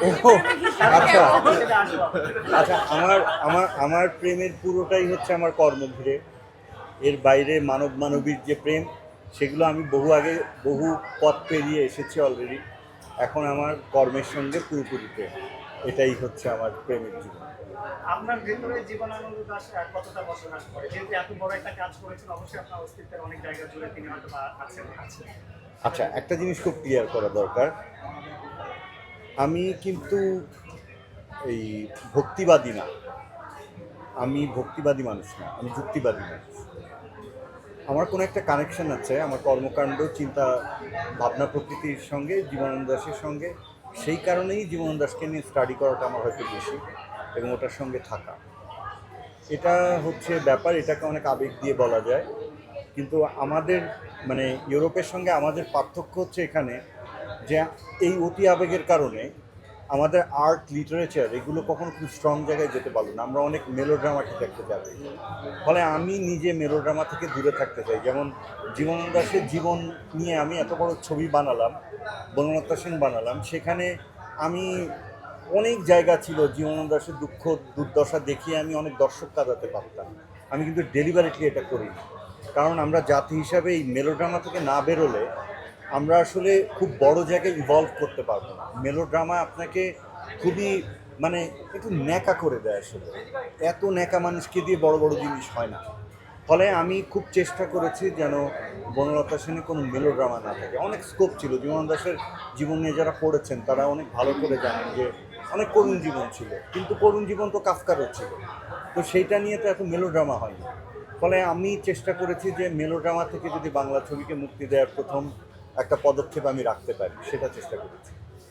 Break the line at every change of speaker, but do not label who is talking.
ও আচ্ছা আচ্ছা, আমার আমার আমার প্রেমের পুরোটাই হচ্ছে আমার কর্ম ঘিরে। এর বাইরে মানব মানবীর যে প্রেম, সেগুলো আমি বহু আগে বহু পথ পেরিয়ে এসেছি অলরেডি। এখন আমার কর্মের সঙ্গে পুরোপুরি প্রেম। এটাই হচ্ছে আমার প্রেমের জীবন।
আপনার ভেতরে জীবনানন্দ দাশ কতটা বসবাস করে? যেহেতু এত বড় একটা কাজ করেছেন, অবশ্যই আপনার অস্তিত্বের অনেক জায়গা জুড়ে তিনি হয়তো বা আছেন।
আচ্ছা, একটা জিনিস খুব ক্লিয়ার করা দরকার। আমি কিন্তু এই ভক্তিবাদী না, আমি ভক্তিবাদী মানুষ না, আমি যুক্তিবাদী মানুষ। আমার কোনো একটা কানেকশন আছে আমার কর্মকাণ্ড, চিন্তা, ভাবনা প্রকৃতির সঙ্গে, জীবনানন্দ দাশের সঙ্গে। সেই কারণেই জীবনানন্দ দাশকে নিয়ে স্টাডি করাটা আমার হয়তো বেশি, এবং ওটার সঙ্গে থাকা, এটা হচ্ছে ব্যাপার। এটাকে অনেক আবেগ দিয়ে বলা যায়। কিন্তু আমাদের মানে ইউরোপের সঙ্গে আমাদের পার্থক্য হচ্ছে এখানে যে এই অতি আবেগের কারণে আমাদের আর্ট, লিটারেচার এগুলো কখনো খুব স্ট্রং জায়গায় যেতে পারলো না। আমরা অনেক মেলোড্রামাটিক একটা যাবে। ফলে আমি নিজে মেলোড্রামা থেকে দূরে থাকতে চাই। যেমন জীবনানন্দ দাশের জীবন নিয়ে আমি এত বড় ছবি বানালাম, বনলতা সেন বানালাম, সেখানে আমি অনেক জায়গা ছিল জীবনানন্দ দাশের দুঃখ দুর্দশা দেখিয়ে আমি অনেক দর্শক কাঁদাতে পারতাম। আমি কিন্তু ডেলিভারিটলি এটা করি, কারণ আমরা জাতি হিসাবে এই মেলোড্রামা থেকে না বেরোলে আমরা আসলে খুব বড় জায়গায় ইভলভ করতে পারবো না। মেলোড্রামা আপনাকে খুবই মানে একটু ন্যাকা করে দেয় আসলে। এত ন্যাকা মানুষকে দিয়ে বড় বড় জিনিস হয় না। ফলে আমি খুব চেষ্টা করেছি যেন বনলতা সেনে কোনো মেলোড্রামা না থাকে। অনেক স্কোপ ছিল, জীবনানন্দ দাশের জীবন নিয়ে যারা পড়েছেন তারা অনেক ভালো করে জানেন যে অনেক করুণ জীবন ছিল, কিন্তু করুণ জীবন তো কাফকারও ছিল। তো সেইটা নিয়ে তো এত মেলোড্রামা হয়নি। ফলে আমি চেষ্টা করেছি যে মেলোড্রামা থেকে যদি বাংলা ছবিকে মুক্তি দেওয়ার প্রথম একটা পদক্ষেপ আমি রাখতে পারি, সেটা চেষ্টা করেছি।